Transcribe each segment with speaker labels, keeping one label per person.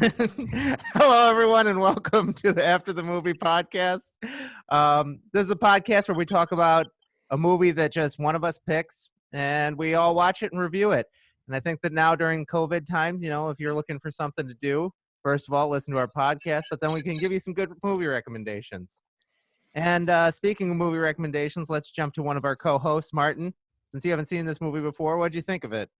Speaker 1: Hello, everyone, and welcome to the After the Movie podcast. This is a podcast where we talk about a movie that just one of us picks, and we all watch it and review it. And I think that now during COVID times, if you're looking for something to do, first of all, listen to our podcast, but then we can give you some good movie recommendations. And speaking of movie recommendations, let's jump to one of our co-hosts, Martin. Since you haven't seen this movie before, what'd you think of it?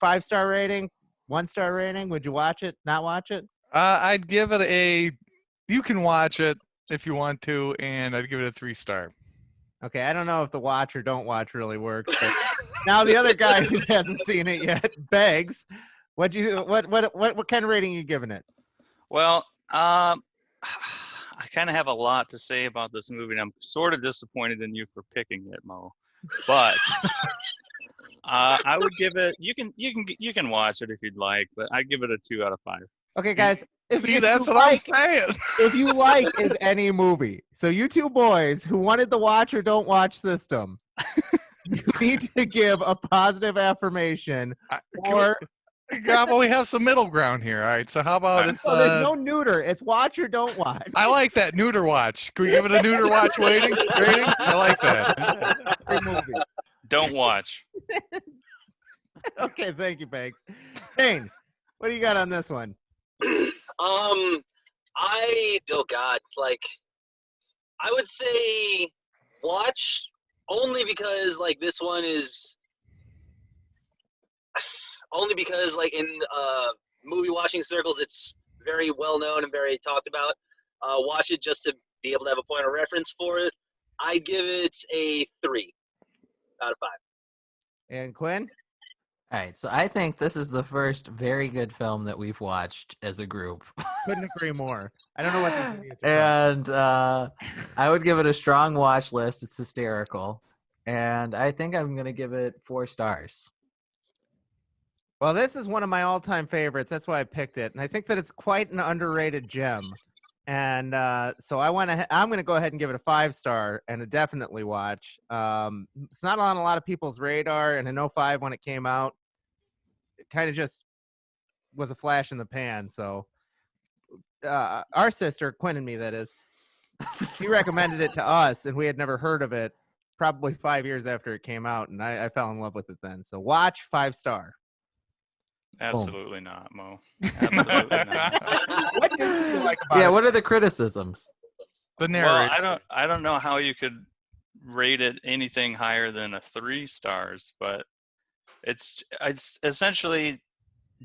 Speaker 1: 5-star rating? 1-star rating? Would you watch it? Not watch it?
Speaker 2: I'd give it you can watch it if you want to, and I'd give it a 3-star.
Speaker 1: Okay, I don't know if the watch or don't watch really works, but now the other guy who hasn't seen it yet begs. What kind of rating are you giving it?
Speaker 3: Well, I kind of have a lot to say about this movie, and I'm sort of disappointed in you for picking it, Mo. But I would give it. You can watch it if you'd like, but I'd give it a 2 out of 5.
Speaker 1: Okay, guys.
Speaker 2: That's what I'm saying.
Speaker 1: If you like is any movie, so you two boys who wanted the watch or don't watch system, you need to give a positive affirmation.
Speaker 2: Well, we have some middle ground here. All right, so how about it's?
Speaker 1: There's no neuter. It's watch or don't watch.
Speaker 2: I like that neuter watch. Can we give it a neuter watch rating? I like that.
Speaker 1: Great movie.
Speaker 3: Don't watch.
Speaker 1: Okay, thank you, Banks. Dane, what do you got on this one?
Speaker 4: I would say watch only because this one is only because in movie watching circles it's very well known and very talked about. Watch it just to be able to have a point of reference for it. I give it a 3 out of 5.
Speaker 1: And Quinn?
Speaker 5: All right, so I think this is the first very good film that we've watched as a group.
Speaker 1: Couldn't agree more. I don't know what this is.
Speaker 5: And I would give it a strong watch list. It's hysterical. And I think I'm going to give it 4 stars.
Speaker 1: Well, this is one of my all-time favorites. That's why I picked it. And I think that it's quite an underrated gem. And so I'm going to go ahead and give it a 5-star and a definitely watch. It's not on a lot of people's radar. And in 2005 when it came out, it kind of just was a flash in the pan. So our sister, Quinn and me, that is, she recommended it to us, and we had never heard of it probably 5 years after it came out. And I fell in love with it then. So watch, 5-star.
Speaker 3: Absolutely not, Mo. Absolutely not.
Speaker 1: What did you like about it?
Speaker 5: Yeah, what are the criticisms?
Speaker 2: The narrator.
Speaker 3: Well, I don't know how you could rate it anything higher than a 3 stars, but it's essentially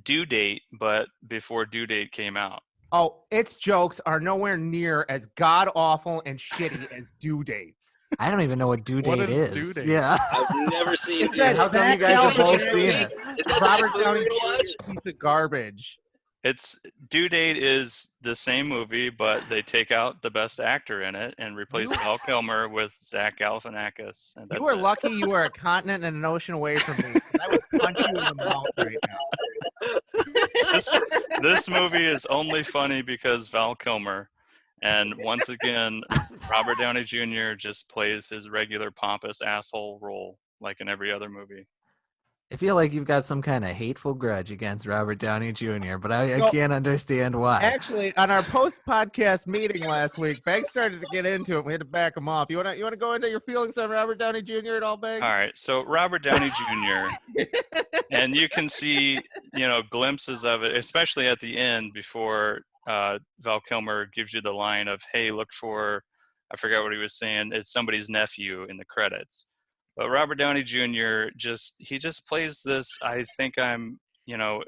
Speaker 3: Due Date, but before Due Date came out.
Speaker 1: Oh, its jokes are nowhere near as god-awful and shitty as Due Dates.
Speaker 5: I don't even know what Due Date
Speaker 2: What is
Speaker 5: is.
Speaker 2: Due Date?
Speaker 5: Yeah.
Speaker 4: I've never seen
Speaker 1: It's
Speaker 4: it.
Speaker 1: that
Speaker 5: How come you guys have both seen it?
Speaker 4: Is that
Speaker 1: Robert
Speaker 4: the next
Speaker 1: Downey
Speaker 4: movie to watch?
Speaker 1: Jr. piece of garbage.
Speaker 3: It's Due Date is the same movie, but they take out the best actor in it and replace Val Kilmer with Zach Galifianakis. And that's
Speaker 1: You are
Speaker 3: it.
Speaker 1: lucky you are a continent and an ocean away from me. 'Cause I would punch you in the mouth right now.
Speaker 3: This movie is only funny because Val Kilmer. And once again, Robert Downey Jr. just plays his regular pompous asshole role like in every other movie.
Speaker 5: I feel like you've got some kind of hateful grudge against Robert Downey Jr., but I
Speaker 1: Well,
Speaker 5: can't understand why.
Speaker 1: Actually, on our post-podcast meeting last week, Banks started to get into it. We had to back him off. You want to go into your feelings on Robert Downey Jr. at all, Banks?
Speaker 3: All right, so Robert Downey Jr. and you can see, glimpses of it, especially at the end before Val Kilmer gives you the line of, "Hey, look for," I forgot what he was saying, it's somebody's nephew in the credits. But Robert Downey Jr. he just plays this, I think I'm,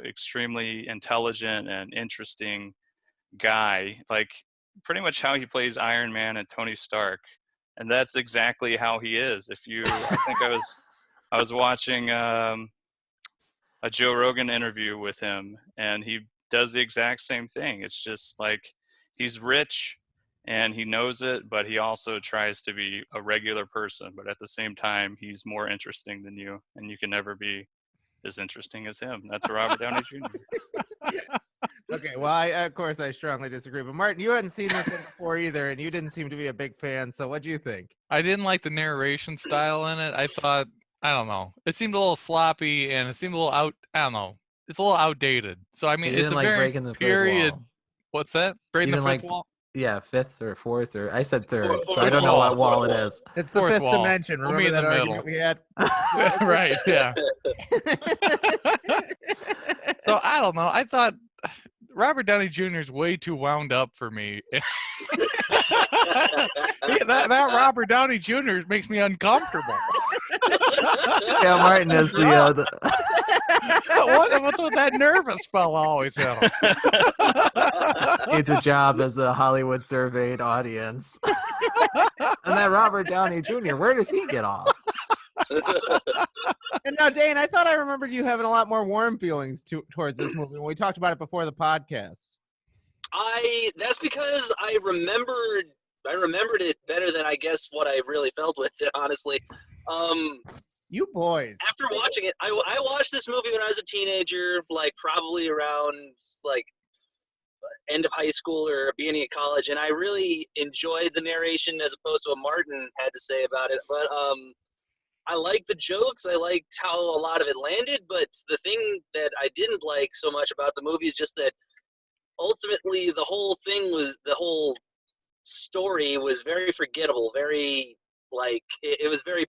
Speaker 3: extremely intelligent and interesting guy, like pretty much how he plays Iron Man and Tony Stark. And that's exactly how he is. I think I was watching a Joe Rogan interview with him, and he does the exact same thing. It's just like he's rich and he knows it, but he also tries to be a regular person. But at the same time, he's more interesting than you, and you can never be as interesting as him. That's Robert Downey Jr.
Speaker 1: Okay, well, of course, I strongly disagree. But Martin, you hadn't seen this one before either, and you didn't seem to be a big fan. So what do you think?
Speaker 2: I didn't like the narration style in it. I thought, I don't know. It seemed a little sloppy, and it seemed a little out. I don't know. it's a little outdated. So I mean,
Speaker 5: You
Speaker 2: it's
Speaker 5: didn't
Speaker 2: a
Speaker 5: like
Speaker 2: very
Speaker 5: breaking the fourth
Speaker 2: period.
Speaker 5: wall.
Speaker 2: What's that? Breaking
Speaker 5: You
Speaker 2: the
Speaker 5: didn't
Speaker 2: fifth
Speaker 5: like
Speaker 2: wall.
Speaker 5: Yeah, fifth or fourth, or I said third, so I
Speaker 4: Fourth
Speaker 5: don't know what
Speaker 2: wall.
Speaker 5: wall it is.
Speaker 1: It's the
Speaker 2: Fourth
Speaker 1: fifth
Speaker 2: wall.
Speaker 1: dimension.
Speaker 2: We'll
Speaker 1: Remember
Speaker 2: meet in
Speaker 1: that
Speaker 2: the
Speaker 1: argument
Speaker 2: middle.
Speaker 1: we had?
Speaker 2: Right. Yeah. So I don't know. I thought Robert Downey Jr. is way too wound up for me. that Robert Downey Jr. makes me uncomfortable.
Speaker 5: Yeah, Martin is the
Speaker 2: What's with that nervous fella always have?
Speaker 5: needs a job as a Hollywood surveyed audience. And that Robert Downey Jr., where does he get off?
Speaker 1: And now, Dane, I thought I remembered you having a lot more warm feelings towards this movie when we talked about it before the podcast.
Speaker 4: That's because I remembered it better than I guess what I really felt with it, honestly.
Speaker 1: You boys.
Speaker 4: After watching it, I watched this movie when I was a teenager, like probably around like end of high school or beginning of college, and I really enjoyed the narration as opposed to what Martin had to say about it. But I liked the jokes. I liked how a lot of it landed. But the thing that I didn't like so much about the movie is just that ultimately the whole story was very forgettable. Very like it was very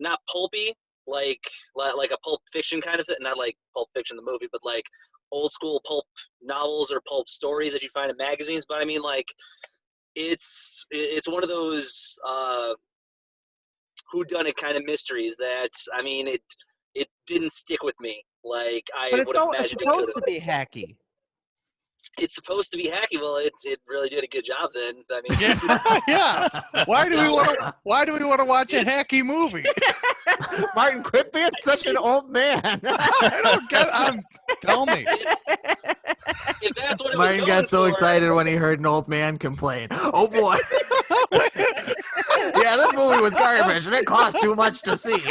Speaker 4: not pulpy, like a Pulp Fiction kind of thing. Not like Pulp Fiction the movie, but like old school pulp novels or pulp stories that you find in magazines. But I mean, like it's one of those whodunit kind of mysteries that I mean it didn't stick with me like I
Speaker 1: But
Speaker 4: would have
Speaker 1: it's
Speaker 4: imagined it
Speaker 1: supposed
Speaker 4: could.
Speaker 1: to be hacky.
Speaker 4: It's supposed to be hacky. Well, it really did a good job then. I mean,
Speaker 2: Yeah. Why do we want to watch a hacky movie?
Speaker 1: Martin, quit being such an old man.
Speaker 2: I don't get. Tell me.
Speaker 4: if that's what it was
Speaker 5: Martin
Speaker 4: going
Speaker 5: got so
Speaker 4: for,
Speaker 5: excited when he heard an old man complain. Oh boy. Yeah, this movie was garbage and it cost too much to see.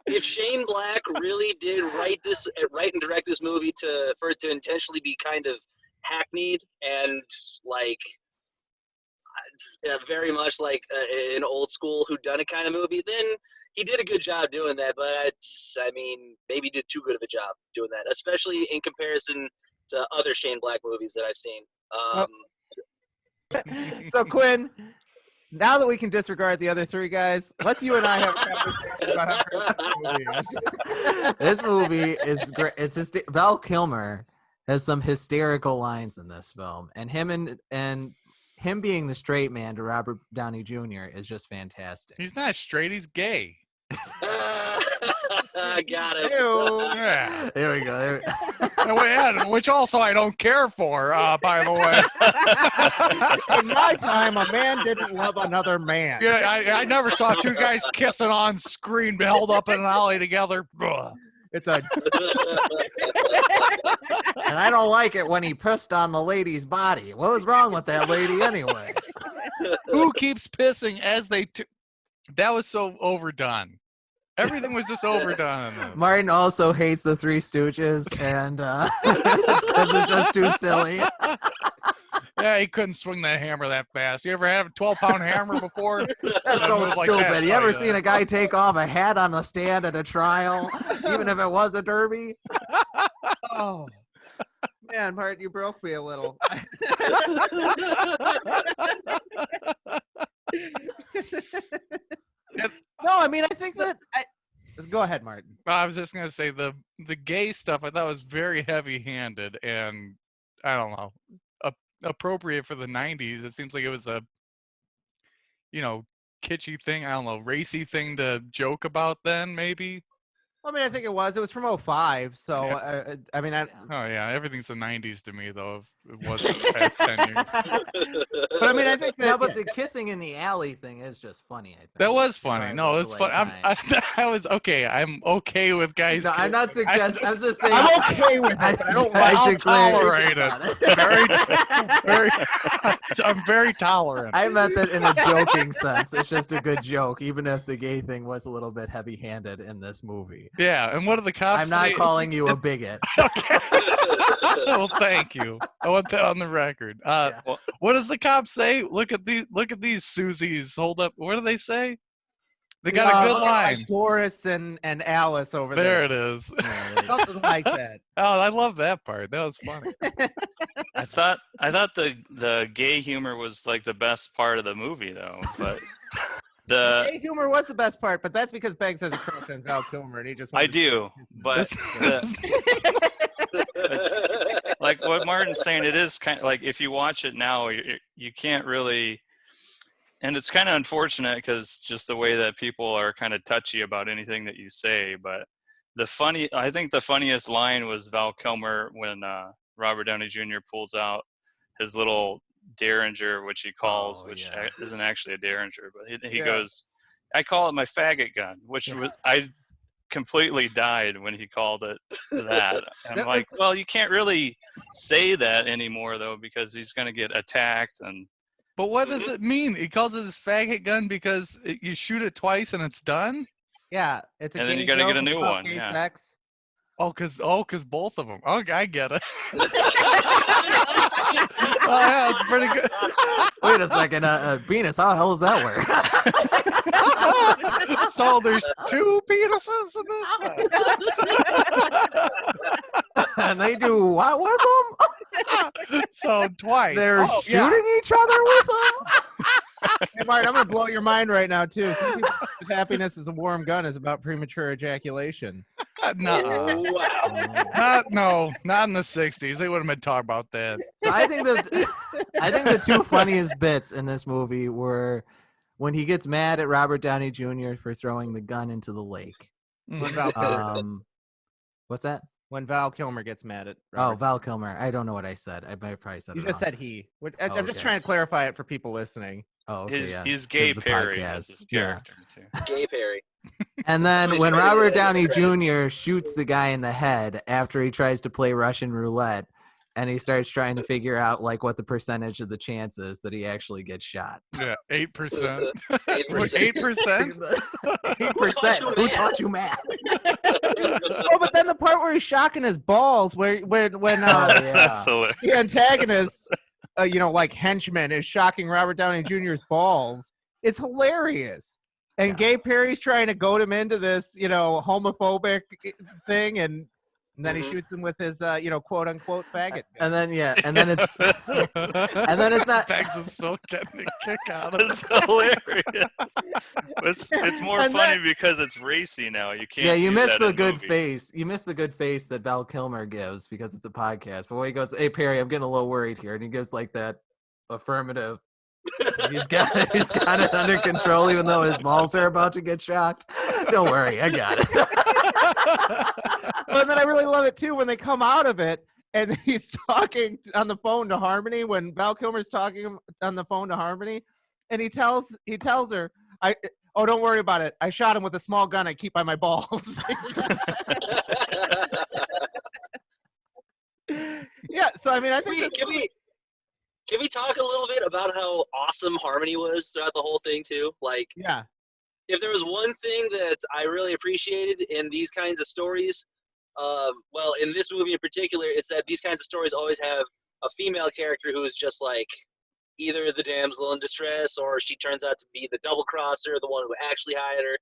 Speaker 4: if Shane Black really did write and direct this movie for it to intentionally be kind of hackneyed and like very much like an old school whodunit kind of movie, then he did a good job doing that. But I mean, maybe did too good of a job doing that, especially in comparison to other Shane Black movies that I've seen.
Speaker 1: So, Quinn, now that we can disregard the other three guys, let's you and I have a conversation about how great this movie is.
Speaker 5: This movie is great. It's just Val Kilmer has some hysterical lines in this film, and him being the straight man to Robert Downey Jr. is just fantastic.
Speaker 2: He's not straight. He's gay.
Speaker 4: Got him.
Speaker 1: Ew.
Speaker 2: Yeah.
Speaker 5: There we go.
Speaker 2: Which also I don't care for, by the way.
Speaker 1: In my time, a man didn't love another man.
Speaker 2: Yeah, I never saw two guys kissing on screen, held up in an alley together. Ugh.
Speaker 1: It's a
Speaker 5: And I don't like it when he pissed on the lady's body. What was wrong with that lady anyway?
Speaker 2: Who keeps pissing as they? That was so overdone. Everything was just overdone. In this.
Speaker 5: Martin also hates the Three Stooges, and it's because it's just too silly.
Speaker 2: Yeah, he couldn't swing that hammer that fast. You ever had a 12-pound hammer before?
Speaker 5: That's so
Speaker 2: Like
Speaker 5: stupid.
Speaker 2: that,
Speaker 5: You ever
Speaker 2: tell
Speaker 5: seen a guy take off a hat on the stand at a trial, even if it was a derby?
Speaker 1: oh man, Martin, you broke me a little. No, I mean I think that go ahead, Martin.
Speaker 2: I was just gonna say the gay stuff I thought was very heavy-handed and I don't know appropriate for the 90s. It seems like it was a kitschy thing. I don't know, racy thing to joke about then maybe.
Speaker 1: I mean, I think it was from 2005, so
Speaker 2: Yeah.
Speaker 1: I mean,
Speaker 2: Oh yeah, everything's the 90s to me though. If it wasn't the past 10 years.
Speaker 1: but I mean, I think that,
Speaker 5: No, but the kissing in the alley thing is just funny. I think
Speaker 2: That was funny.
Speaker 5: Right,
Speaker 2: No,
Speaker 5: was
Speaker 2: it's
Speaker 5: the
Speaker 2: fun.
Speaker 5: right time.
Speaker 2: I was okay. I'm okay with guys.
Speaker 5: No, I'm not suggesting. I'm just saying.
Speaker 1: I'm okay with it. But I don't like.
Speaker 2: I'll
Speaker 5: should clear-
Speaker 2: tolerate it. Very. I'm very tolerant.
Speaker 5: I meant that in a joking sense. It's just a good joke, even if the gay thing was a little bit heavy-handed in this movie.
Speaker 2: Yeah, and what do the cops
Speaker 5: I'm not
Speaker 2: say?
Speaker 5: calling you a bigot.
Speaker 2: Okay. Well, thank you. I want that on the record.
Speaker 5: Yeah.
Speaker 2: What does the cop say? Look at these Susies. Hold up. What do they say? They got a good
Speaker 1: like
Speaker 2: line.
Speaker 1: Doris and Alice over
Speaker 2: There
Speaker 1: there.
Speaker 2: it is.
Speaker 1: Something like that.
Speaker 2: Oh, I love that part. That was funny.
Speaker 3: I thought the gay humor was like the best part of the movie though, but
Speaker 1: Gay humor was the best part, but that's because Beggs has a crush on Val Kilmer, and he just.
Speaker 3: I do, but it's, like what Martin's saying, it is kind of like if you watch it now, you can't really, and it's kind of unfortunate because just the way that people are kind of touchy about anything that you say. But I think the funniest line was Val Kilmer when Robert Downey Jr. pulls out his little Derringer, which he calls, which isn't actually a Derringer, but he goes, I call it my faggot gun, which was, I completely died when he called it that. And I'm like, well, you can't really say that anymore though, because he's going to get attacked. And
Speaker 2: But what does it mean? He calls it his faggot gun because you shoot it twice and it's done?
Speaker 1: Yeah, it's a
Speaker 3: and then
Speaker 1: gay
Speaker 3: you got to
Speaker 1: joke
Speaker 3: get a new
Speaker 1: about
Speaker 3: one.
Speaker 1: gay
Speaker 3: Yeah.
Speaker 1: sex.
Speaker 2: Oh, cause both of them. Okay, I get it. Oh, yeah, it's pretty good.
Speaker 5: Wait a second, Venus, how the hell does that work?
Speaker 2: So there's 2 penises in this one?
Speaker 5: And they do what with them?
Speaker 2: So twice.
Speaker 5: They're shooting each other with them?
Speaker 1: Hey, Martin, I'm gonna blow your mind right now too. Some people think happiness is a warm gun is about premature ejaculation.
Speaker 2: No,
Speaker 4: Wow.
Speaker 2: not in the 60s. They wouldn't have been talking about that.
Speaker 5: So I think the 2 funniest bits in this movie were when he gets mad at Robert Downey Jr. for throwing the gun into the lake.
Speaker 1: When Val Kilmer,
Speaker 5: What's that?
Speaker 1: when Val Kilmer gets mad at
Speaker 5: Oh,
Speaker 1: Robert.
Speaker 5: Val Kilmer. I don't know what I said. I probably said
Speaker 1: You
Speaker 5: it
Speaker 1: just
Speaker 5: wrong.
Speaker 1: said he. I'm just
Speaker 5: okay.
Speaker 1: trying to clarify it for people listening.
Speaker 5: Oh, okay, yeah.
Speaker 3: he's Gay
Speaker 5: the
Speaker 3: Perry
Speaker 5: podcast.
Speaker 3: as his
Speaker 5: Yeah.
Speaker 3: character too.
Speaker 4: Gay Perry.
Speaker 5: And then
Speaker 4: He's
Speaker 5: when
Speaker 4: credited
Speaker 5: Robert
Speaker 4: in the
Speaker 5: Downey
Speaker 4: credits.
Speaker 5: Jr. shoots the guy in the head after he tries to play Russian roulette, and he starts trying to figure out like what the percentage of the chance is that he actually gets shot.
Speaker 2: Yeah, 8%.
Speaker 4: 8%.
Speaker 2: 8%?
Speaker 5: 8%. Who taught you math?
Speaker 1: Oh, but then the part where he's shocking his balls, when
Speaker 3: That's hilarious.
Speaker 1: the antagonist, like henchman, is shocking Robert Downey Jr.'s balls, is hilarious. And
Speaker 5: Yeah.
Speaker 1: Gay Perry's trying to goad him into this, homophobic thing, and then he shoots him with his, quote unquote faggot.
Speaker 5: And then it's not.
Speaker 2: Beggs is still getting a kick out of it.
Speaker 3: It's hilarious. It's more
Speaker 1: And
Speaker 3: funny because it's racy now. You can't.
Speaker 5: Yeah, you
Speaker 3: do
Speaker 5: missed
Speaker 3: that
Speaker 5: the
Speaker 3: in
Speaker 5: good
Speaker 3: movies.
Speaker 5: face. You missed the good face that Val Kilmer gives because it's a podcast. But when he goes, "Hey Perry, I'm getting a little worried here," and he gives like that affirmative. He's got it under control, even though his balls are about to get shocked. Don't worry, I got it.
Speaker 1: But then I really love it too when they come out of it and he's talking on the phone to Harmony, when Val Kilmer's talking on the phone to Harmony, and he tells her, don't worry about it. I shot him with a small gun I keep by my balls. Yeah, so I mean, I think
Speaker 4: Can we talk a little bit about how awesome Harmony was throughout the whole thing too? Like,
Speaker 1: yeah.
Speaker 4: if there was one thing that I really appreciated in these kinds of stories, well, in this movie in particular, it's that these kinds of stories always have a female character who is just like either the damsel in distress or she turns out to be the double crosser, the one who actually hired her,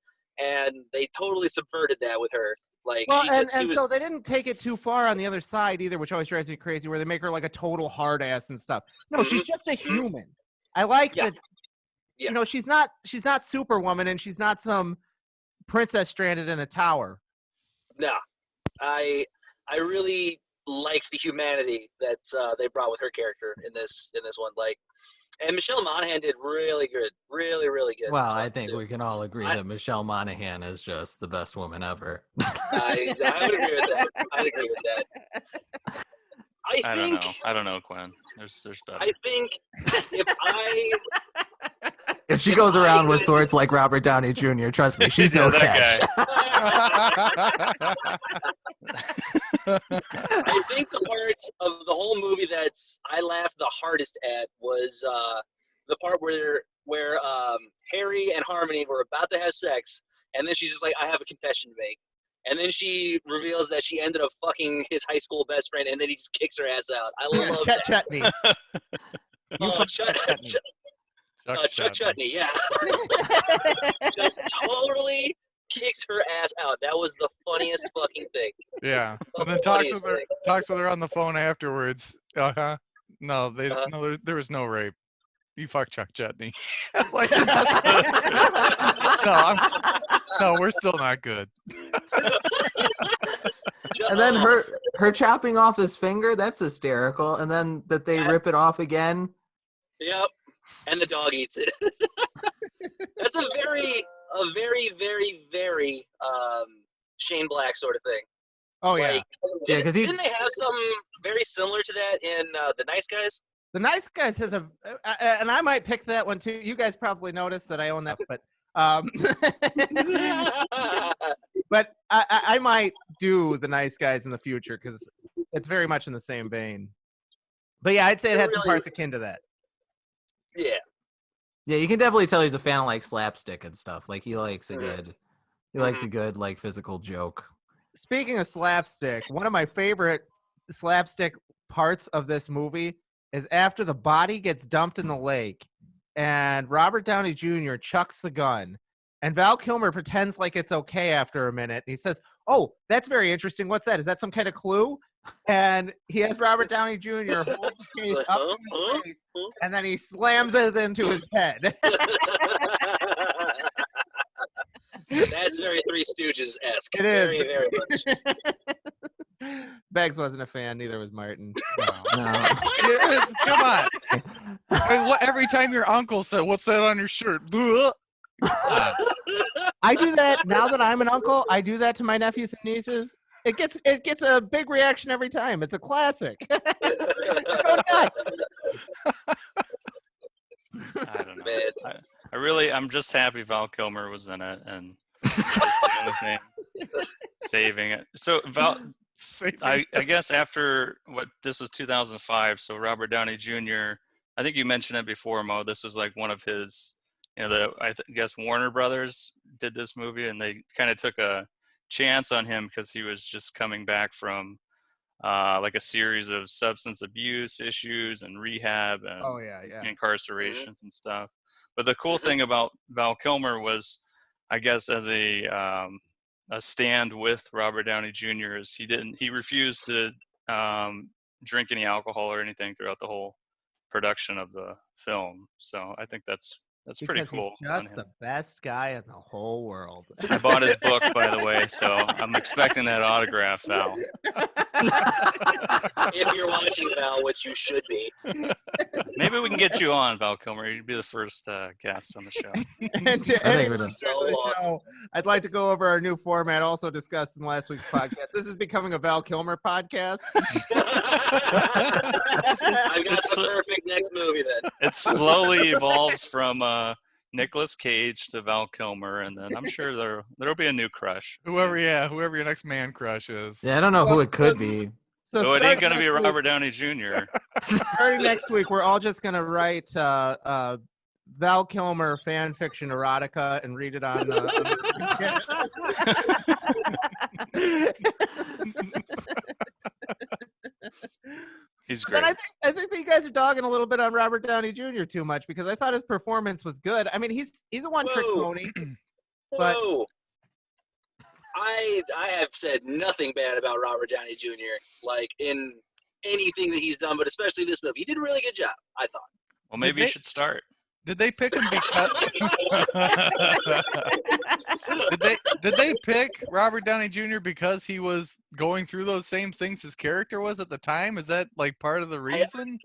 Speaker 4: and they totally subverted that with her. Like,
Speaker 1: Well,
Speaker 4: she was,
Speaker 1: so they didn't take it too far on the other side either, which always drives me crazy, where they make her like a total hard ass and stuff. No, she's just a human. I like that.
Speaker 4: Yeah.
Speaker 1: She's not Superwoman, and she's not some princess stranded in a tower.
Speaker 4: no, I really liked the humanity that they brought with her character in this one. Like, and Michelle Monaghan did really good, really, really good. in
Speaker 5: Well,
Speaker 4: this one,
Speaker 5: I think
Speaker 4: too.
Speaker 5: we can all agree that Michelle Monaghan is just the best woman ever.
Speaker 4: I would agree with that. I'd agree with that.
Speaker 3: I don't know, Quinn. There's better.
Speaker 4: I think
Speaker 5: If she goes around with swords like Robert Downey Jr., trust me, she's no catch.
Speaker 4: I think the part of the whole movie that's I laughed the hardest at was the part where Harry and Harmony were about to have sex, and then she's just like, I have a confession to make. And then she reveals that she ended up fucking his high school best friend, and then he just kicks her ass out. I love
Speaker 1: Chuck
Speaker 4: that.
Speaker 1: Chutney.
Speaker 4: Oh, Chuck Chutney, yeah. Just totally kicks her ass out. That was the funniest fucking thing.
Speaker 2: Yeah,
Speaker 4: The
Speaker 2: and then talks with
Speaker 4: funniest
Speaker 2: her on the phone afterwards. No,
Speaker 4: Uh-huh.
Speaker 2: no, there was no rape. You fuck Chuck Chutney. Like, no, we're still not good.
Speaker 5: And then her chopping off his finger, that's hysterical. And then that they rip it off again.
Speaker 4: Yep. And the dog eats it. That's a very, very Shane Black sort of thing.
Speaker 1: Oh yeah.
Speaker 4: Like,
Speaker 5: Yeah, 'cause
Speaker 4: didn't they have something very similar to that in The Nice Guys?
Speaker 1: The Nice Guys has and I might pick that one too. You guys probably noticed that I own that, but but I might do The Nice Guys in the future because it's very much in the same vein. But yeah, I'd say it had some parts akin to that.
Speaker 4: Yeah.
Speaker 5: Yeah, you can definitely tell he's a fan of like slapstick and stuff. Like he likes a good, like physical joke.
Speaker 1: Speaking of slapstick, one of my favorite slapstick parts of this movie is after the body gets dumped in the lake and Robert Downey Jr. chucks the gun and Val Kilmer pretends like it's okay after a minute. He says, "Oh, that's very interesting. What's that? Is that some kind of clue?" And he has Robert Downey Jr. hold the case up to his face, and then he slams it into his head.
Speaker 4: That's very Three Stooges-esque.
Speaker 1: It is.
Speaker 4: Very, very much.
Speaker 1: Beggs wasn't a fan, neither was Martin.
Speaker 5: No.
Speaker 2: Come on. Every time your uncle said, "What's that on your shirt?"
Speaker 1: I do that now that I'm an uncle. I do that to my nephews and nieces. It gets a big reaction every time. It's a classic. Go nuts.
Speaker 3: I don't know. I'm just happy Val Kilmer was in it, and that's the only thing saving it. So Val, I guess after this was 2005, so Robert Downey Jr. I think you mentioned it before, Mo. This was like one of his, I guess Warner Brothers did this movie, and they kind of took a chance on him because he was just coming back from like a series of substance abuse issues and rehab and incarcerations and stuff. But the cool thing about Val Kilmer was, I guess, as a stand with Robert Downey Jr. is he refused to drink any alcohol or anything throughout the whole production of the film. So I think that's pretty cool.
Speaker 1: He's just the best guy in the whole world.
Speaker 3: I bought his book, by the way, so I'm expecting that autograph, Val.
Speaker 4: If you're watching, Val, which you should be.
Speaker 3: Maybe we can get you on, Val Kilmer. You'd be the first guest on the show.
Speaker 1: And to
Speaker 5: I think
Speaker 1: end
Speaker 5: we're
Speaker 1: the
Speaker 5: done.
Speaker 1: show, I'd like to go over our new format, also discussed in last week's podcast. This is becoming a Val Kilmer podcast.
Speaker 4: I've got the perfect next movie then.
Speaker 3: It slowly evolves from Nicolas Cage to Val Kilmer, and then I'm sure there'll be a new crush.
Speaker 2: Whoever your next man crush is.
Speaker 5: Yeah, I don't know who it could be.
Speaker 3: So it ain't gonna be Robert Downey Jr.
Speaker 1: Starting next week, we're all just gonna write Val Kilmer fan fiction erotica and read it on.
Speaker 3: He's great.
Speaker 1: But I think that you guys are dogging a little bit on Robert Downey Jr. too much because I thought his performance was good. I mean, he's a one-trick pony. But
Speaker 4: Whoa. I have said nothing bad about Robert Downey Jr. like in anything that he's done, but especially this movie. He did a really good job, I thought.
Speaker 3: Well, maybe you should start.
Speaker 2: Did they pick him because? did they pick Robert Downey Jr. because he was going through those same things his character was at the time? Is that like part of the reason?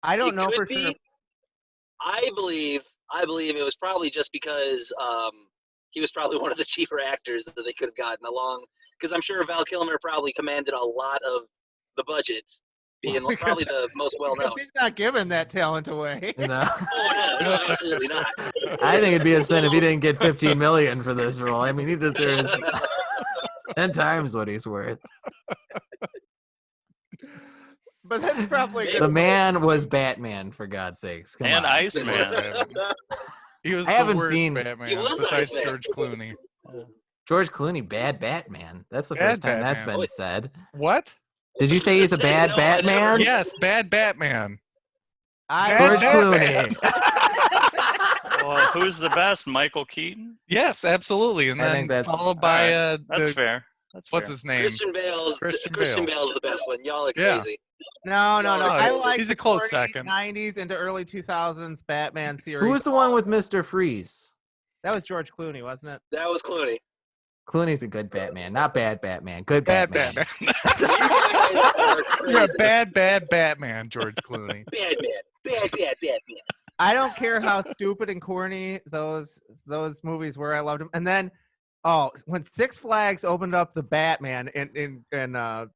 Speaker 1: I don't
Speaker 4: It
Speaker 1: know
Speaker 4: could
Speaker 1: for
Speaker 4: be.
Speaker 1: sure.
Speaker 4: I believe it was probably just because he was probably one of the cheaper actors that they could have gotten along. Because I'm sure Val Kilmer probably commanded a lot of the budget, being probably the most well-known.
Speaker 1: He's not giving that talent away.
Speaker 5: No.
Speaker 4: Oh, no, absolutely not.
Speaker 5: I think it'd be a sin if he didn't get $15 million for this role. I mean, he deserves 10 times what he's worth.
Speaker 1: But that's probably
Speaker 5: The man was Batman, for God's sakes. Come
Speaker 3: And
Speaker 5: on.
Speaker 3: Iceman.
Speaker 2: He was
Speaker 5: I
Speaker 2: the
Speaker 5: haven't
Speaker 2: worst
Speaker 5: seen-
Speaker 2: Batman
Speaker 4: He was
Speaker 2: besides
Speaker 4: Iceman.
Speaker 2: George Clooney.
Speaker 5: George Clooney, bad Batman. That's the
Speaker 2: Bad
Speaker 5: first time that's
Speaker 2: Batman.
Speaker 5: been said.
Speaker 2: What?
Speaker 5: Did you say he's a bad
Speaker 4: No, I
Speaker 5: Batman?
Speaker 2: Yes, bad Batman.
Speaker 1: I
Speaker 5: George
Speaker 2: Bad
Speaker 5: Clooney.
Speaker 3: Well, who's the best? Michael Keaton?
Speaker 2: Yes, absolutely. And
Speaker 5: I
Speaker 2: then
Speaker 5: think that's-
Speaker 2: followed by
Speaker 3: That's fair. That's
Speaker 2: what's
Speaker 3: fair.
Speaker 2: his name?
Speaker 4: Christian Bale's
Speaker 2: Christian Bale.
Speaker 4: the best one. Y'all are
Speaker 2: Yeah.
Speaker 4: crazy.
Speaker 1: No.
Speaker 2: No,
Speaker 1: I like
Speaker 2: he's
Speaker 1: the
Speaker 2: a close
Speaker 1: corny
Speaker 2: second.
Speaker 1: 90s into early 2000s Batman series.
Speaker 5: Who was the one with Mr. Freeze?
Speaker 1: That was George Clooney, wasn't it?
Speaker 4: That was Clooney.
Speaker 5: Clooney's a good Batman, not bad Batman. Good
Speaker 2: Bad
Speaker 5: Batman.
Speaker 2: Batman.
Speaker 4: You guys are
Speaker 2: You're a
Speaker 4: crazy.
Speaker 2: bad Batman, George Clooney.
Speaker 4: Bad man. Bad man.
Speaker 1: I don't care how stupid and corny those movies were. I loved them. And then, when Six Flags opened up the Batman in the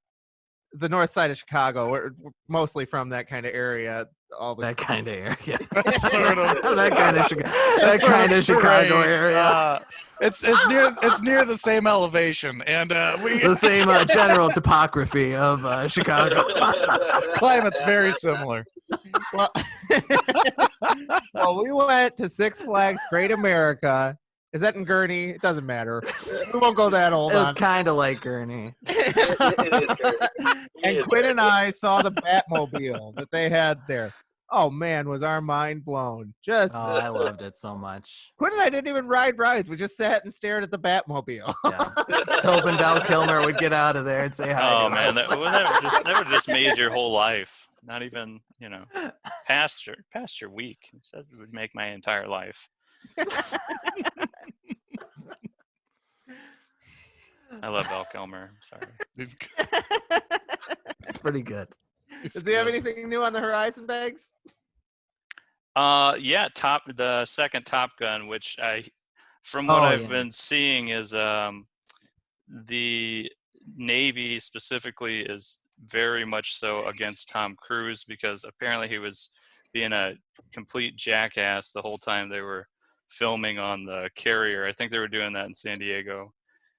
Speaker 1: north side of Chicago, we're mostly from that kind of area. All the
Speaker 5: That kind of area.
Speaker 2: Sort of.
Speaker 5: that kind of Chicago area.
Speaker 2: It's near the same elevation, and
Speaker 5: The same general topography of Chicago.
Speaker 2: climate's very similar.
Speaker 1: well, we went to Six Flags Great America. Is that in Gurney? It doesn't matter. We won't go that old
Speaker 5: It was
Speaker 1: on.
Speaker 5: kind of like Gurney.
Speaker 4: It is great.
Speaker 1: And Quinn and I saw the Batmobile that they had there. Oh man, was our mind blown! Just
Speaker 5: Oh, I loved it so much.
Speaker 1: Quinn and I didn't even ride rides. We just sat and stared at the Batmobile.
Speaker 5: Yeah. Just hoping Val Kilmer would get out of there and say hi.
Speaker 3: Oh
Speaker 5: to
Speaker 3: man,
Speaker 5: us.
Speaker 3: that would just made your whole life. Not even, past your week. That would make my entire life. I love Val Kilmer. I'm sorry.
Speaker 2: He's
Speaker 5: It's pretty good.
Speaker 1: Does he have anything new on the horizon, Bags?
Speaker 3: Yeah, the second Top Gun, which from what I've been seeing is the Navy specifically is very much so against Tom Cruise because apparently he was being a complete jackass the whole time they were filming on the carrier. I think they were doing that in San Diego,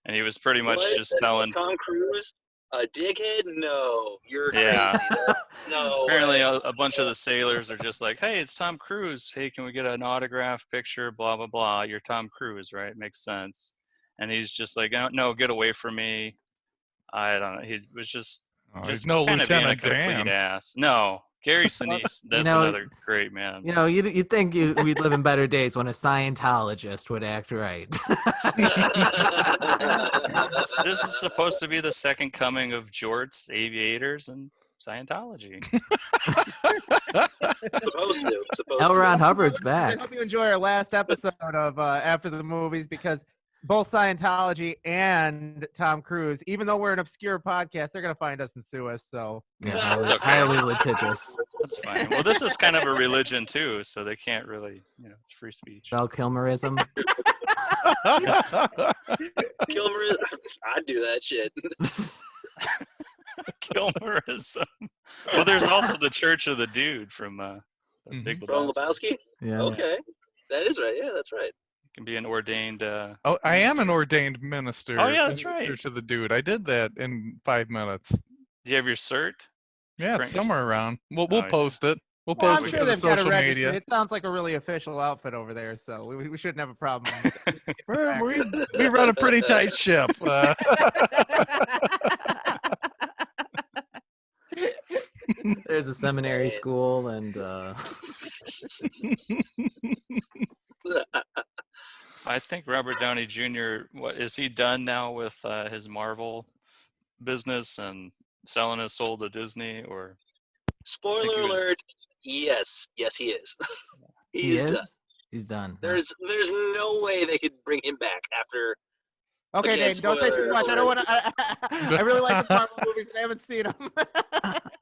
Speaker 3: and he was pretty much just telling
Speaker 4: Tom Cruise a dickhead. No, you're
Speaker 3: Yeah.
Speaker 4: crazy. No.
Speaker 3: Apparently,
Speaker 4: way.
Speaker 3: a bunch of the sailors are just like, "Hey, it's Tom Cruise. Hey, can we get an autograph picture? Blah blah blah. You're Tom Cruise, right? Makes sense." And he's just like, "No, get away from me." I don't know. He was just
Speaker 2: he's no
Speaker 3: kind of being a
Speaker 2: Lieutenant
Speaker 3: complete
Speaker 2: Dan.
Speaker 3: ass. No, Gary Sinise. That's another great man.
Speaker 5: You'd think we'd live in better days when a Scientologist would act right.
Speaker 3: This is supposed to be the second coming of jorts, aviators, and Scientology.
Speaker 4: Supposed to.
Speaker 5: L. Ron Hubbard's
Speaker 1: I
Speaker 5: back.
Speaker 1: hope you enjoy our last episode of After the Movies because both Scientology and Tom Cruise, even though we're an obscure podcast, they're going to find us and sue us. So
Speaker 5: Yeah,
Speaker 3: It's okay.
Speaker 5: highly litigious.
Speaker 3: That's fine. Well, this is kind of a religion too, so they can't really, it's free speech.
Speaker 5: Val Kilmerism.
Speaker 4: Kilmer, I'd do that shit.
Speaker 3: Kilmerism. Well, there's also the Church of the Dude from Big
Speaker 4: From
Speaker 3: Lebowski.
Speaker 4: Lebowski?
Speaker 5: Yeah.
Speaker 4: Okay. That is right. Yeah, that's right.
Speaker 3: Can be an ordained.
Speaker 2: Oh, I am an ordained minister.
Speaker 3: Oh, yeah, that's
Speaker 2: in the
Speaker 3: right.
Speaker 2: Church of the Dude. I did that in 5 minutes.
Speaker 3: Do you have your cert?
Speaker 2: Yeah,
Speaker 3: Bring
Speaker 2: it's
Speaker 3: your-
Speaker 2: somewhere around. We'll
Speaker 3: Oh, yeah.
Speaker 2: post it. We'll
Speaker 1: well,
Speaker 2: post
Speaker 1: I'm
Speaker 2: it
Speaker 1: sure
Speaker 2: to the
Speaker 1: they've got a
Speaker 2: social
Speaker 1: registry.
Speaker 2: media.
Speaker 1: It sounds like a really official outfit over there, so we shouldn't have a problem.
Speaker 2: We run a pretty tight ship.
Speaker 5: There's a seminary school and
Speaker 3: I think Robert Downey Jr. What is he done now with his Marvel business and selling his soul to Disney? Or
Speaker 4: Spoiler
Speaker 3: was-
Speaker 4: alert. Yes, he is.
Speaker 5: he
Speaker 4: He's
Speaker 5: is.
Speaker 4: done.
Speaker 5: He's done.
Speaker 4: There's no way they could bring him back after.
Speaker 1: Okay,
Speaker 4: Again,
Speaker 1: Dane, don't say too
Speaker 4: spoiler
Speaker 1: much. I don't want
Speaker 4: alert.
Speaker 1: to. I really like the Marvel movies, and I haven't seen them.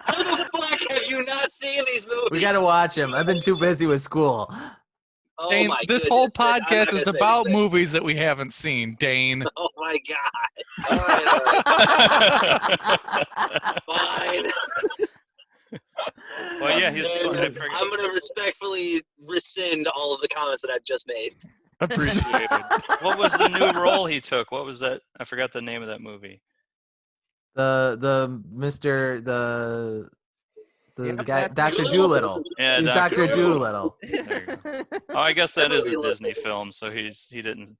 Speaker 4: How the fuck have you not seen these movies?
Speaker 5: We got to watch him. I've been too busy with school.
Speaker 4: Oh
Speaker 2: Dane,
Speaker 4: my
Speaker 2: this whole
Speaker 4: goodness, I'm not
Speaker 2: podcast
Speaker 4: gonna
Speaker 2: is
Speaker 4: say
Speaker 2: about
Speaker 4: anything.
Speaker 2: movies that we haven't seen, Dane.
Speaker 4: Oh my god. All right. Fine.
Speaker 3: well, yeah, he's.
Speaker 4: And
Speaker 3: I forget-
Speaker 4: I'm gonna respectfully rescind all of the comments that I've just made.
Speaker 2: Appreciated.
Speaker 3: What was the new role he took? What was that? I forgot the name of that movie.
Speaker 5: The Mr. the
Speaker 1: Yeah,
Speaker 5: guy
Speaker 1: that's
Speaker 5: Dr.
Speaker 4: Doolittle.
Speaker 5: Doolittle.
Speaker 3: Yeah,
Speaker 5: He's
Speaker 3: Dr.
Speaker 5: Dr.
Speaker 3: Doolittle.
Speaker 5: Doolittle.
Speaker 3: There you go. Oh, I guess that is a
Speaker 4: Doolittle.
Speaker 3: Disney film, so he didn't.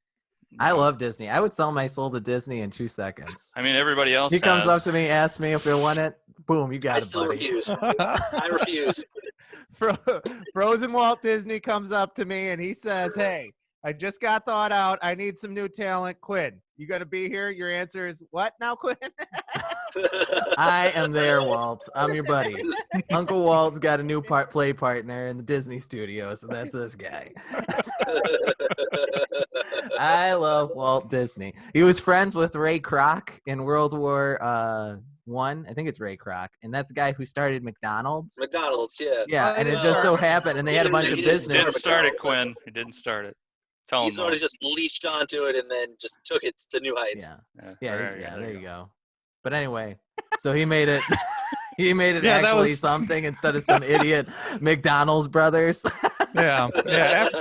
Speaker 5: I love Disney. I would sell my soul to Disney in 2 seconds.
Speaker 3: I mean, everybody else.
Speaker 5: He comes
Speaker 3: has.
Speaker 5: up to me, asks me if I want it. Boom, you got
Speaker 4: I
Speaker 5: it,
Speaker 4: still
Speaker 5: buddy.
Speaker 4: refuse. I refuse.
Speaker 1: Frozen Walt Disney comes up to me and he says, "Hey, I just got thought out. I need some new talent. Quinn, you gonna be here?" Your answer is what now, Quinn?
Speaker 5: I am there, Walt. I'm your buddy. Uncle Walt's got a new play partner in the Disney studios, and that's this guy. I love Walt Disney. He was friends with Ray Kroc in World War One. I think it's Ray Kroc, and that's the guy who started McDonald's.
Speaker 4: McDonald's, yeah.
Speaker 5: Yeah,
Speaker 1: Oh,
Speaker 5: and it
Speaker 1: yeah.
Speaker 5: just so happened, and they had a bunch of
Speaker 4: He
Speaker 5: business.
Speaker 3: Didn't start it, Quinn. He didn't start it. Tell
Speaker 4: He
Speaker 3: him.
Speaker 4: sort of just leashed onto it and then just took it to new heights.
Speaker 5: Yeah, there you go. But anyway, so he made it. He made it
Speaker 2: Yeah, that
Speaker 5: actually
Speaker 2: was-
Speaker 5: something instead of some idiot McDonald's brothers.
Speaker 2: Yeah.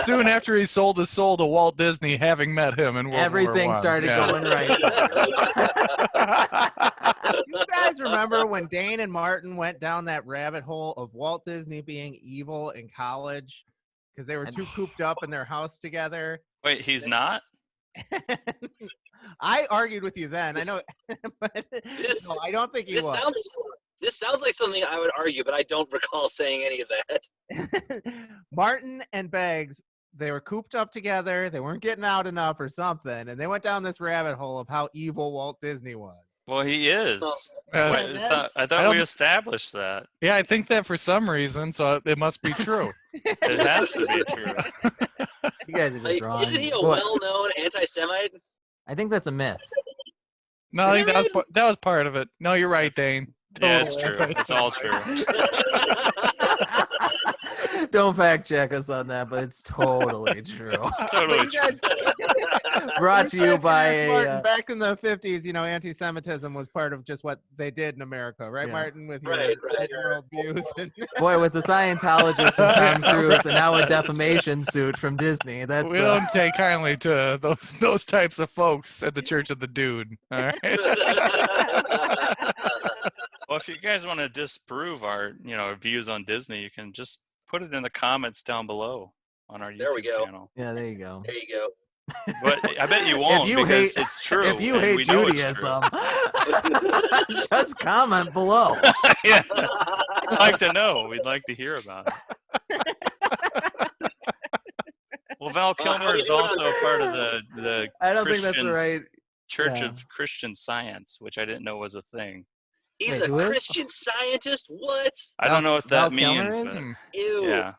Speaker 2: Soon after he sold his soul to Walt Disney, having met him in World War
Speaker 5: Everything
Speaker 2: I.
Speaker 5: started
Speaker 2: Yeah.
Speaker 5: going right.
Speaker 1: You guys remember when Dane and Martin went down that rabbit hole of Walt Disney being evil in college because they were too cooped up in their house together?
Speaker 3: Wait, he's not?
Speaker 1: I argued with you then. I know, but no, I don't think he
Speaker 4: This
Speaker 1: was.
Speaker 4: this sounds like something I would argue, but I don't recall saying any of that.
Speaker 1: Martin and Beggs, they were cooped up together. They weren't getting out enough or something, and they went down this rabbit hole of how evil Walt Disney was.
Speaker 3: Well, he is.
Speaker 2: Yeah,
Speaker 3: Wait, I
Speaker 2: I
Speaker 3: thought
Speaker 2: don't-
Speaker 3: we established that.
Speaker 2: yeah, I think that for some reason, so it must be true.
Speaker 3: It has to be true.
Speaker 5: You guys are just
Speaker 4: Like,
Speaker 5: wrong.
Speaker 4: isn't he a
Speaker 5: What?
Speaker 4: well-known anti-Semite?
Speaker 5: I think that's a myth.
Speaker 2: No, I think that was part of it. No, you're right, Dane.
Speaker 3: Yeah, it's
Speaker 2: Totally.
Speaker 3: true. It's all true.
Speaker 5: Don't fact check us on that, but it's totally true.
Speaker 3: It's totally
Speaker 1: You guys-
Speaker 5: Brought to you
Speaker 1: guys can
Speaker 5: by
Speaker 1: ask
Speaker 5: a.
Speaker 1: Martin. Back in the 50s, you know, anti-Semitism was part of just what they did in America, right,
Speaker 5: Yeah.
Speaker 1: Martin? With
Speaker 4: Right,
Speaker 1: your
Speaker 4: right.
Speaker 1: world views. And
Speaker 5: Boy, with the Scientologists and Tom Cruise, and now a defamation suit from Disney. That's
Speaker 2: We don't take kindly to those types of folks at the Church of the Dude. All right.
Speaker 3: Well, if you guys want to disprove our, views on Disney, you can just put it in the comments down below on our
Speaker 4: There we
Speaker 3: YouTube
Speaker 4: go.
Speaker 3: channel.
Speaker 5: yeah. There you go.
Speaker 4: There you go.
Speaker 3: But I bet you won't
Speaker 5: you
Speaker 3: because
Speaker 5: hate-
Speaker 3: it's true.
Speaker 5: If you
Speaker 3: and
Speaker 5: hate
Speaker 3: we know it's true.
Speaker 5: Judaism, just comment below.
Speaker 3: Yeah, we'd like to know. We'd like to hear about it. Well, Val Kilmer is also part of the
Speaker 5: I don't think that's the
Speaker 3: Christians-
Speaker 5: right.
Speaker 3: Church
Speaker 5: yeah.
Speaker 3: of Christian Science, which I didn't know was a thing.
Speaker 4: He's
Speaker 5: Wait,
Speaker 4: a
Speaker 5: who is?
Speaker 4: Christian scientist? What?
Speaker 3: I don't know what that
Speaker 5: Val Kilmer
Speaker 3: means,
Speaker 5: is?
Speaker 3: but
Speaker 4: Ew.
Speaker 3: yeah.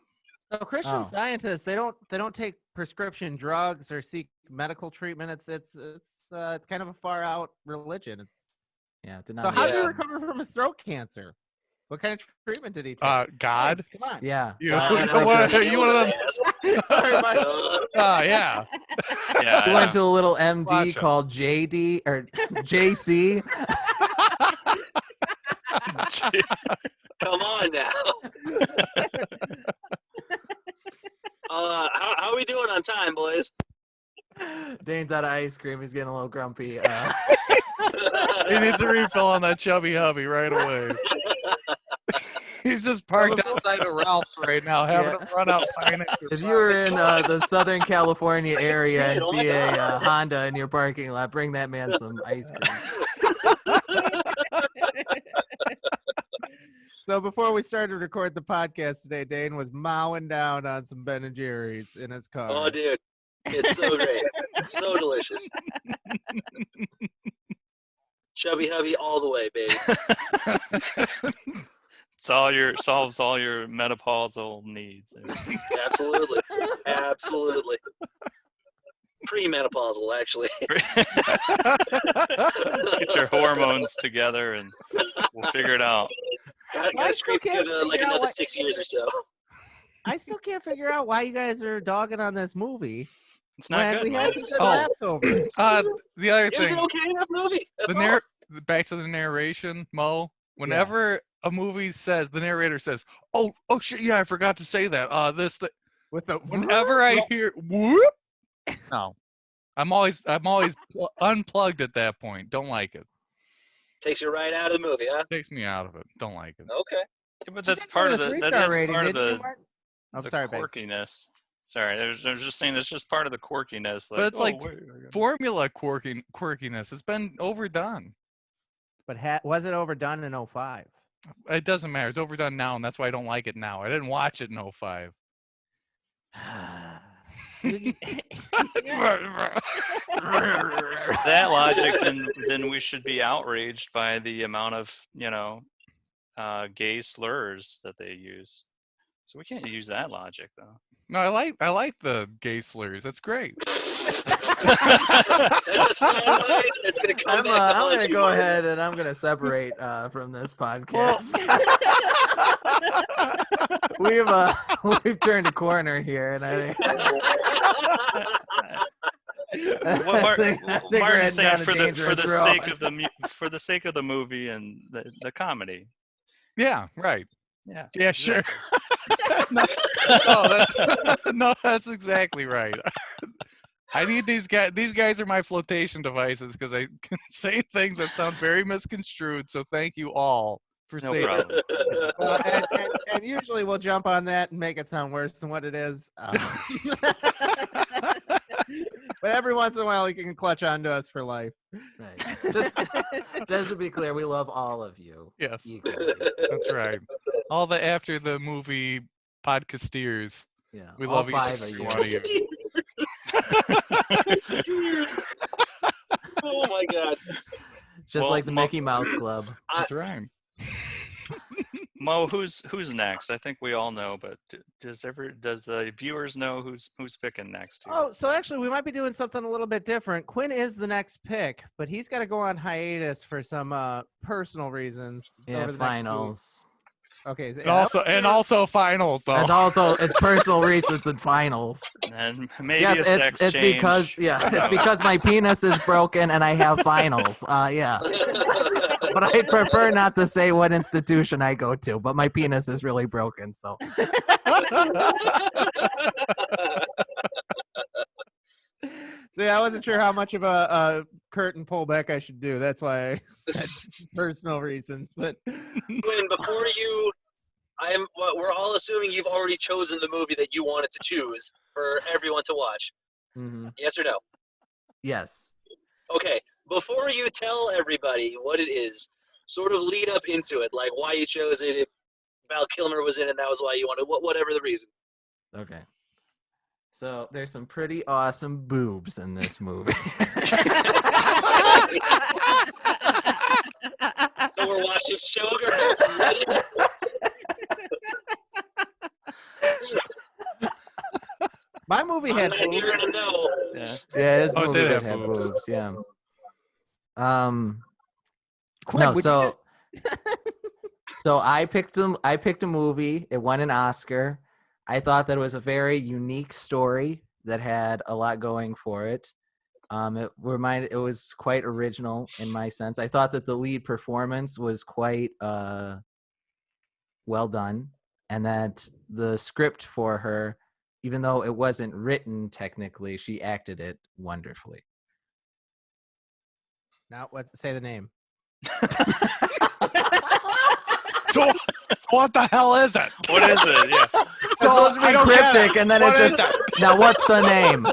Speaker 1: So Christian
Speaker 5: Oh.
Speaker 1: scientists, they don't take prescription drugs or seek medical treatment. It's kind of a far out religion.
Speaker 5: Yeah.
Speaker 1: So how did he
Speaker 4: Yeah.
Speaker 1: recover from his throat cancer? What kind of treatment did he take?
Speaker 2: God.
Speaker 1: Thanks, come on.
Speaker 5: Yeah.
Speaker 2: You,
Speaker 5: I like
Speaker 2: what,
Speaker 5: that.
Speaker 2: you one of them?
Speaker 1: Sorry, Mike.
Speaker 2: Yeah.
Speaker 3: Yeah,
Speaker 5: He
Speaker 3: I
Speaker 5: went
Speaker 3: know.
Speaker 5: to a little MD
Speaker 2: Watch him.
Speaker 5: called JD or JC.
Speaker 4: Come on now. How are we doing on time, boys?
Speaker 5: Dane's out of ice cream. He's getting a little grumpy.
Speaker 2: He needs a refill on that chubby hubby right away. He's just parked outside of Ralph's right now, having
Speaker 5: Yeah.
Speaker 2: to run out pine.
Speaker 5: If you were in the Southern California area and see a Honda in your parking lot, bring that man some ice cream.
Speaker 1: So before we started to record the podcast today, Dane was mowing down on some Ben and Jerry's in his car.
Speaker 4: Oh, dude. It's so great. It's so delicious. Chubby hubby all the way, baby.
Speaker 3: Solves all your menopausal needs.
Speaker 4: Absolutely. Absolutely. Premenopausal, actually.
Speaker 3: Get your hormones together and we'll figure it out.
Speaker 4: Got
Speaker 1: I
Speaker 4: to
Speaker 1: still
Speaker 4: scrape
Speaker 1: can't
Speaker 4: together like
Speaker 1: figure out
Speaker 4: another
Speaker 1: what-
Speaker 4: 6 years or so.
Speaker 1: I still can't figure out why you guys are dogging on this movie
Speaker 3: It's not
Speaker 1: when
Speaker 3: good.
Speaker 1: we
Speaker 3: man.
Speaker 1: had some good
Speaker 2: Oh.
Speaker 1: laps over it.
Speaker 2: The other
Speaker 4: It was an
Speaker 2: thing,
Speaker 4: okay enough movie. That's
Speaker 2: the
Speaker 4: all.
Speaker 2: back to the narration, Mo. Whenever a movie says, the narrator says, "Oh shit, yeah, I forgot to say that."
Speaker 1: With the
Speaker 2: Whenever I hear whoop, no, I'm always unplugged at that point. Don't like it.
Speaker 4: Takes you right out of the movie, huh?
Speaker 2: Takes me out of it. Don't like it.
Speaker 4: Okay.
Speaker 3: Yeah, but that's part of the that is part of the
Speaker 1: I'm
Speaker 3: the
Speaker 1: sorry, Banks.
Speaker 3: quirkiness. Sorry, I was just saying that's just part of the quirkiness.
Speaker 2: But it's like
Speaker 3: wait, I gotta-
Speaker 2: Formula quirkiness. It's been overdone.
Speaker 1: But was it overdone in 05?
Speaker 2: It doesn't matter. It's overdone now, and that's why I don't like it now. I didn't watch it in 05.
Speaker 3: That logic, then we should be outraged by the amount of gay slurs that they use. So we can't use that logic though.
Speaker 2: No, I like the gay slurs. That's great.
Speaker 4: That's a soundbite that's gonna come
Speaker 5: I'm
Speaker 4: back to haunt
Speaker 5: gonna
Speaker 4: you,
Speaker 5: go
Speaker 4: Martin.
Speaker 5: ahead and I'm gonna separate from this podcast. We've turned a corner here, and I
Speaker 3: What
Speaker 5: think we're
Speaker 3: Martin's
Speaker 5: heading down
Speaker 3: saying
Speaker 5: a
Speaker 3: for
Speaker 5: dangerous
Speaker 3: the
Speaker 5: road.
Speaker 3: sake of for the sake of the movie and the comedy.
Speaker 2: Yeah, right.
Speaker 3: Yeah.
Speaker 2: Yeah, sure. No, that's exactly right. I need these guys. These guys are my flotation devices because I can say things that sound very misconstrued. So thank you all for
Speaker 3: No
Speaker 2: saying.
Speaker 3: problem.
Speaker 1: Well, and usually we'll jump on that and make it sound worse than what it is. But every once in a while, you can clutch onto us for life.
Speaker 5: Right. Just to be clear, we love all of you
Speaker 2: Yes,
Speaker 5: equally.
Speaker 2: that's right. All the after the movie podcasteers.
Speaker 5: Yeah,
Speaker 2: We
Speaker 5: all
Speaker 2: love each
Speaker 5: 5 of
Speaker 2: and
Speaker 5: you.
Speaker 2: every one of you.
Speaker 4: Steers. Oh my god.
Speaker 5: Just
Speaker 3: Well,
Speaker 5: like the
Speaker 3: Mo-
Speaker 5: Mickey Mouse Club.
Speaker 2: That's right.
Speaker 3: Mo, who's next? I think we all know, but does the viewers know who's picking next? Here?
Speaker 1: Oh, so actually, we might be doing something a little bit different. Quinn is the next pick, but he's got to go on hiatus for some personal reasons.
Speaker 5: Yeah,
Speaker 1: over the next 2 weeks.
Speaker 5: finals.
Speaker 1: Okay. So,
Speaker 2: And also finals though.
Speaker 5: And also, it's personal reasons and finals.
Speaker 3: And maybe
Speaker 5: Yes,
Speaker 3: a sex
Speaker 5: it's
Speaker 3: change.
Speaker 5: because
Speaker 3: I don't
Speaker 5: it's
Speaker 3: know.
Speaker 5: because my penis is broken and I have finals. Yeah, but I'd prefer not to say what institution I go to. But my penis is really broken, so
Speaker 1: So yeah, I wasn't sure how much of a curtain pullback I should do. That's why I said personal reasons. But
Speaker 4: Quinn, before you, we're all assuming you've already chosen the movie that you wanted to choose for everyone to watch. Yes or no?
Speaker 5: yes.
Speaker 4: Okay. Before you tell everybody what it is, sort of lead up into it, like why you chose it. If Val Kilmer was in it, that was why you wanted. Whatever the reason.
Speaker 5: Okay. So there's some pretty awesome boobs in this movie.
Speaker 4: So we're watching Showgirls.
Speaker 1: my movie
Speaker 4: I'm
Speaker 1: had
Speaker 4: not
Speaker 1: boobs.
Speaker 4: here to know.
Speaker 3: Yeah.
Speaker 5: Yeah, this
Speaker 2: Oh, it
Speaker 5: movie
Speaker 2: did
Speaker 5: did
Speaker 2: have
Speaker 5: have
Speaker 2: boobs.
Speaker 5: boobs. Yeah.
Speaker 1: Quinn,
Speaker 5: No,
Speaker 1: would
Speaker 5: so so I picked a movie. It won an Oscar. I thought that it was a very unique story that had a lot going for it. It was quite original in my sense. I thought that the lead performance was quite well done, and that the script for her, even though it wasn't written technically, she acted it wonderfully.
Speaker 1: Now, say the name.
Speaker 2: So what the hell is it?
Speaker 3: What is it? Yeah.
Speaker 5: It's supposed to
Speaker 2: I
Speaker 5: be
Speaker 2: don't get
Speaker 5: cryptic,
Speaker 2: it.
Speaker 5: and then
Speaker 2: What
Speaker 5: it
Speaker 2: is
Speaker 5: just. Now, what's the name?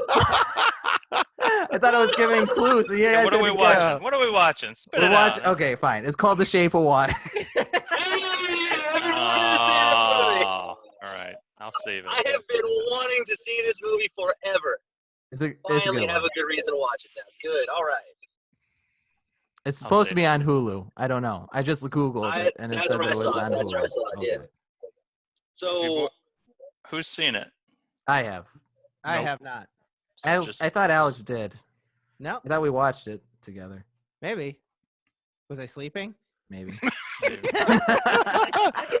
Speaker 5: I thought I was giving clues. And
Speaker 3: What are we watching? What are we watching? Spit it out.
Speaker 5: Okay, fine. It's called The Shape of Water.
Speaker 4: Hey, I've been wanting to see this movie.
Speaker 3: All right. I'll save it.
Speaker 4: I have been wanting to see this movie forever.
Speaker 5: It's a
Speaker 4: Finally
Speaker 5: good
Speaker 4: have
Speaker 5: one.
Speaker 4: a good reason to watch it now. Good. All right.
Speaker 5: It's
Speaker 3: I'll
Speaker 5: supposed
Speaker 3: say
Speaker 5: to be on Hulu. I don't know. I just Googled it, and it
Speaker 4: that's
Speaker 5: said
Speaker 4: where
Speaker 5: that
Speaker 4: I
Speaker 5: it was
Speaker 4: saw it.
Speaker 5: on
Speaker 4: That's
Speaker 5: Hulu.
Speaker 4: where I saw it, yeah.
Speaker 5: Okay.
Speaker 4: So
Speaker 3: Who's seen it?
Speaker 5: I have.
Speaker 1: I
Speaker 3: Nope.
Speaker 1: have not.
Speaker 3: Just-
Speaker 5: I thought Alex did.
Speaker 1: No,
Speaker 5: I thought we watched it together.
Speaker 1: maybe. Was I sleeping?
Speaker 5: Maybe.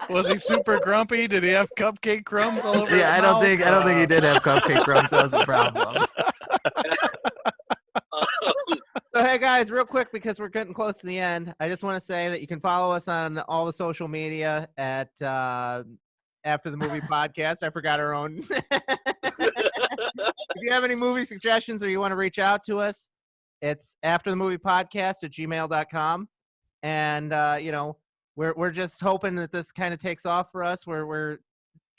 Speaker 2: Was he super grumpy? Did he have cupcake crumbs all over?
Speaker 5: Yeah,
Speaker 2: his
Speaker 5: I don't
Speaker 2: mouth?
Speaker 5: think he did have cupcake crumbs. That was a problem.
Speaker 1: So hey guys, real quick because we're getting close to the end, I just want to say that you can follow us on all the social media at After the Movie Podcast. I forgot our own. If you have any movie suggestions or you want to reach out to us, it's afterthemoviepodcast@gmail.com. And we're just hoping that this kind of takes off for us. We're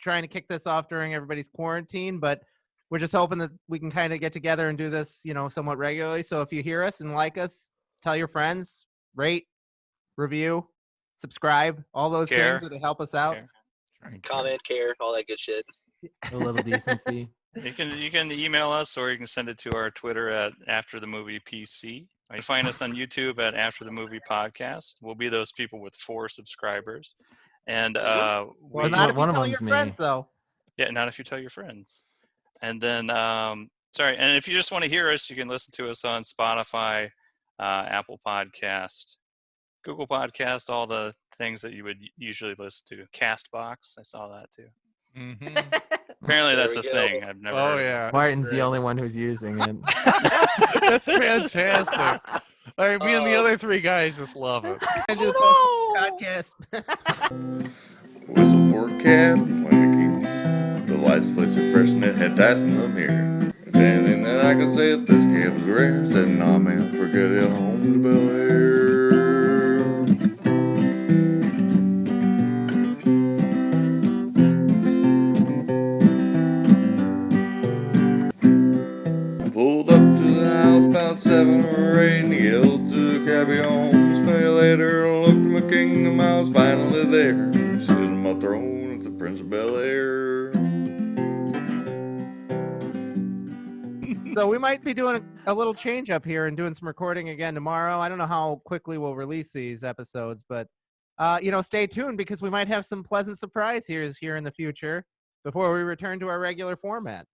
Speaker 1: trying to kick this off during everybody's quarantine, but we're just hoping that we can kind of get together and do this, somewhat regularly. So if you hear us and like us, tell your friends, rate, review, subscribe, all those
Speaker 3: Care.
Speaker 1: things that help us out.
Speaker 3: Care.
Speaker 4: Comment, care, all that good shit.
Speaker 5: A little decency.
Speaker 3: You can email us, or you can send it to our Twitter at After the Movie PC. You can find us on YouTube at After the Movie Podcast. We'll be those people with 4 subscribers. And
Speaker 1: Well,
Speaker 5: Well,
Speaker 1: not if
Speaker 5: one
Speaker 1: you
Speaker 5: of
Speaker 1: tell
Speaker 5: them's
Speaker 1: your
Speaker 5: me.
Speaker 1: friends, though.
Speaker 3: yeah, not if you tell your friends. And then, sorry, and if you just want to hear us, you can listen to us on Spotify, Apple Podcast, Google Podcast, all the things that you would usually listen to. Castbox, I saw that too.
Speaker 2: Mm-hmm.
Speaker 3: Apparently
Speaker 4: There
Speaker 3: that's
Speaker 4: we
Speaker 3: a
Speaker 4: go.
Speaker 3: thing. I've never
Speaker 2: Oh
Speaker 3: heard of it.
Speaker 2: yeah,
Speaker 5: Martin's the
Speaker 4: great.
Speaker 5: only one who's using it.
Speaker 2: that's fantastic. Like, me and the other 3 guys just love it.
Speaker 1: And do the podcast.
Speaker 6: Whistle for a cab when the key. The lights place it fresh and it had dice in the mirror. If anything that I could say, this cab was rare. Said, nah, man, forget it, home to Bel Air. I pulled up to the house about 7 or 8 and yelled to the cabbie home. Smell you later, looked at my kingdom, I was finally there. Sitting on my throne at the Prince of Bel Air.
Speaker 1: So we might be doing a little change up here and doing some recording again tomorrow. I don't know how quickly we'll release these episodes, but stay tuned because we might have some pleasant surprise here in the future before we return to our regular format.